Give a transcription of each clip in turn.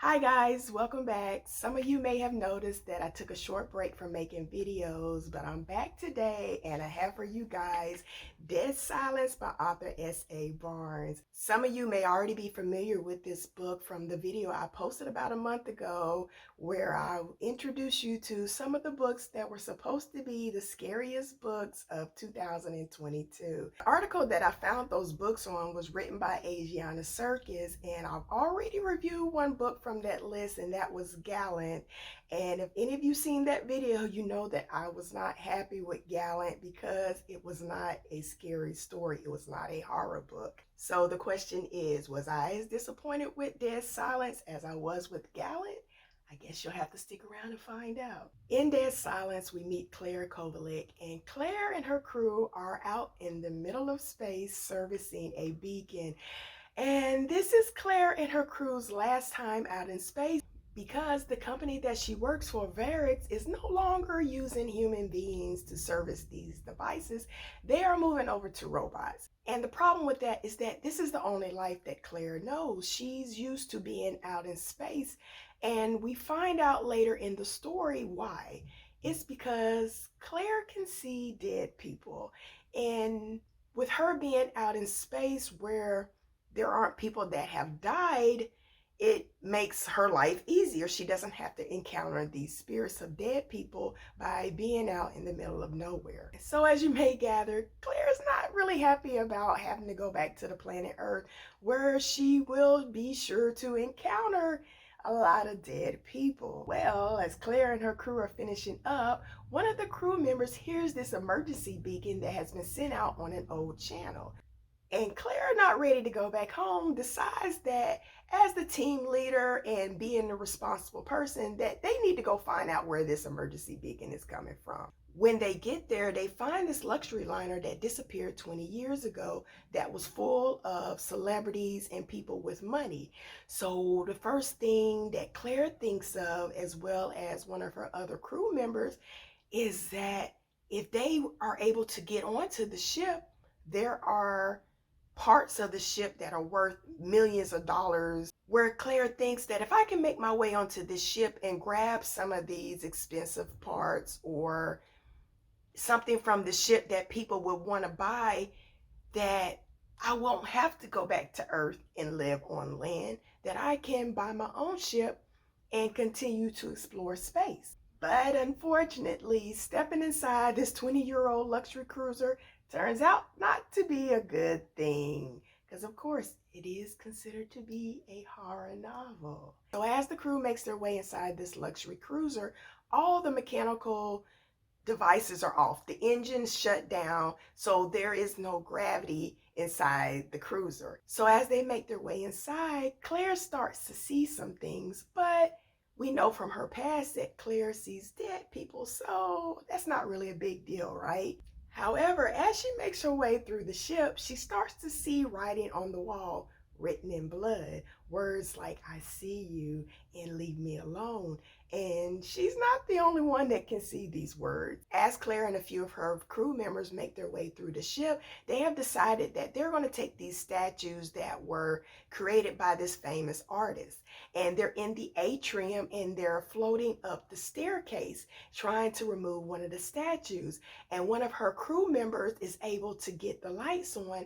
Hi guys, welcome back. Some of you may have noticed that I took a short break from making videos, but I'm back today and I have for you guys Dead Silence by author S.A. Barnes. Some of you may already be familiar with this book from the video I posted about a month ago where I introduced you to some of the books that were supposed to be the scariest books of 2022. The article that I found those books on was written by Asiana Circus, and I've already reviewed one book from that list, and that was Gallant. And if any of you seen that video, you know that I was not happy with Gallant because it was not a scary story. It was not a horror book. So the question is, was I as disappointed with Dead Silence as I was with Gallant? I guess you'll have to stick around and find out. In Dead Silence, we meet Claire Kovalik, and Claire and her crew are out in the middle of space servicing a beacon. And this is Claire and her crew's last time out in space because the company that she works for, Varix, is no longer using human beings to service these devices. They are moving over to robots. And the problem with that is that this is the only life that Claire knows. She's used to being out in space, and we find out later in the story why. It's because Claire can see dead people. And with her being out in space where there aren't people that have died, it makes her life easier. She doesn't have to encounter these spirits of dead people by being out in the middle of nowhere. So as you may gather, Claire's not really happy about having to go back to the planet Earth, where she will be sure to encounter a lot of dead people. Well, as Claire and her crew are finishing up, one of the crew members hears this emergency beacon that has been sent out on an old channel. And Claire, not ready to go back home, decides that as the team leader and being the responsible person, that they need to go find out where this emergency beacon is coming from. When they get there, they find this luxury liner that disappeared 20 years ago that was full of celebrities and people with money. So the first thing that Claire thinks of, as well as one of her other crew members, is that if they are able to get onto the ship, there are parts of the ship that are worth millions of dollars, where Claire thinks that if I can make my way onto this ship and grab some of these expensive parts or something from the ship that people would want to buy, that I won't have to go back to Earth and live on land, that I can buy my own ship and continue to explore space. But unfortunately, stepping inside this 20-year-old luxury cruiser turns out not to be a good thing, because of course it is considered to be a horror novel. So as the crew makes their way inside this luxury cruiser, all the mechanical devices are off. The engines shut down, so there is no gravity inside the cruiser. So as they make their way inside, Claire starts to see some things, but we know from her past that Claire sees dead people, so that's not really a big deal, right? However, as she makes her way through the ship, she starts to see writing on the wall, written in blood, words like "I see you" and "leave me alone." And she's not the only one that can see these words. As Claire and a few of her crew members make their way through the ship, they have decided that they're going to take these statues that were created by this famous artist, and they're in the atrium and they're floating up the staircase trying to remove one of the statues. And one of her crew members is able to get the lights on,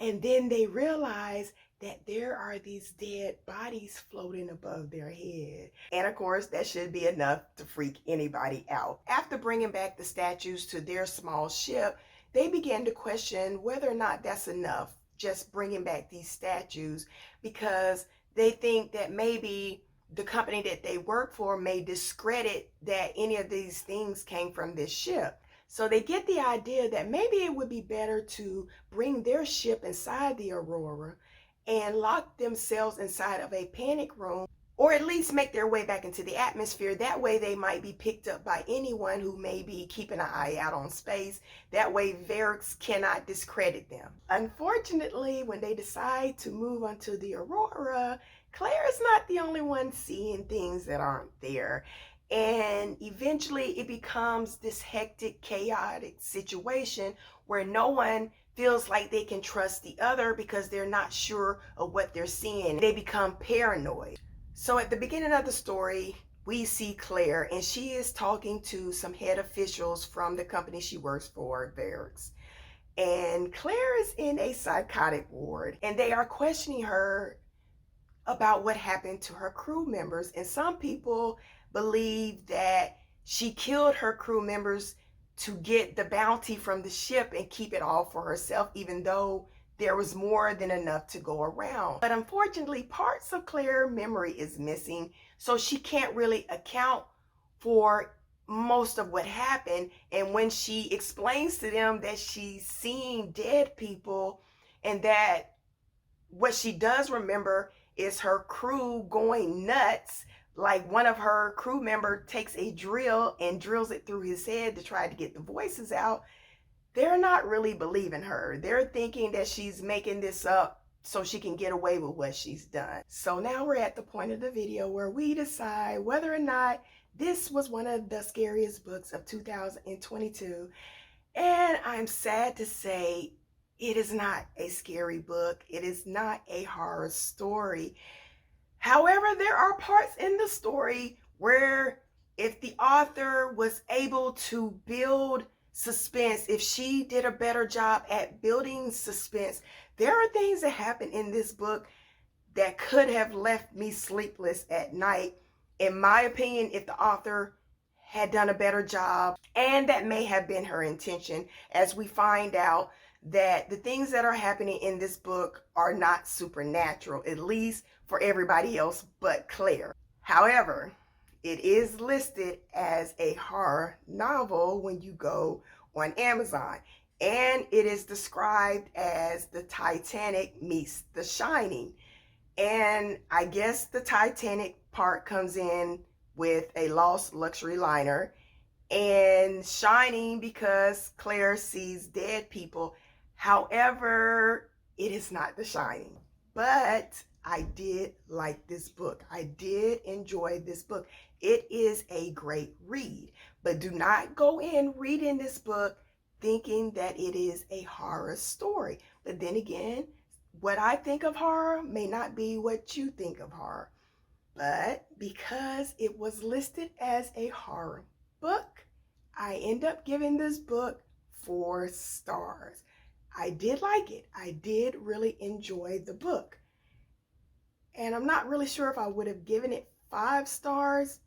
and then they realize that there are these dead bodies floating above their head. And of course, that should be enough to freak anybody out. After bringing back the statues to their small ship, they began to question whether or not that's enough, just bringing back these statues, because they think that maybe the company that they work for may discredit that any of these things came from this ship. So they get the idea that maybe it would be better to bring their ship inside the Aurora and lock themselves inside of a panic room, or at least make their way back into the atmosphere. That way they might be picked up by anyone who may be keeping an eye out on space. That way Varix cannot discredit them. Unfortunately, when they decide to move onto the Aurora, Claire is not the only one seeing things that aren't there. And eventually it becomes this hectic, chaotic situation where no one feels like they can trust the other because they're not sure of what they're seeing. They become paranoid. So at the beginning of the story, we see Claire, and she is talking to some head officials from the company she works for, Barracks. And Claire is in a psychotic ward, and they are questioning her about what happened to her crew members. And some people believe that she killed her crew members to get the bounty from the ship and keep it all for herself, even though there was more than enough to go around. But unfortunately, parts of Claire's memory is missing, so she can't really account for most of what happened. And when she explains to them that she's seeing dead people and that what she does remember is her crew going nuts, like one of her crew member takes a drill and drills it through his head to try to get the voices out, they're not really believing her. They're thinking that she's making this up so she can get away with what she's done. So now we're at the point of the video where we decide whether or not this was one of the scariest books of 2022. And I'm sad to say it is not a scary book. It is not a horror story. However, there are parts in the story where if the author was able to build suspense, if she did a better job at building suspense, there are things that happen in this book that could have left me sleepless at night. In my opinion, if the author had done a better job, and that may have been her intention, as we find out that the things that are happening in this book are not supernatural, at least for everybody else but Claire. However, it is listed as a horror novel when you go on Amazon, and it is described as the Titanic meets the Shining. And I guess the Titanic part comes in with a lost luxury liner, and Shining because Claire sees dead people. However, it is not The Shining. But I did like this book. I did enjoy this book. It is a great read. But do not go in reading this book thinking that it is a horror story. But then again, what I think of horror may not be what you think of horror. But because it was listed as a horror book, I end up giving this book 4 stars. I did like it. I did really enjoy the book. And I'm not really sure if I would have given it 5 stars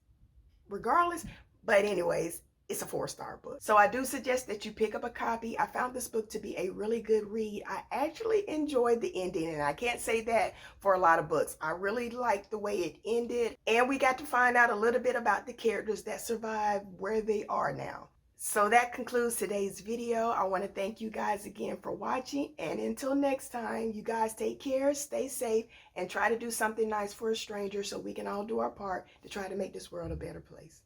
regardless. But anyways, it's a 4-star book. So I do suggest that you pick up a copy. I found this book to be a really good read. I actually enjoyed the ending, and I can't say that for a lot of books. I really liked the way it ended, and we got to find out a little bit about the characters that survived where they are now. So that concludes today's video. I want to thank you guys again for watching, and until next time, you guys take care, stay safe, and try to do something nice for a stranger so we can all do our part to try to make this world a better place.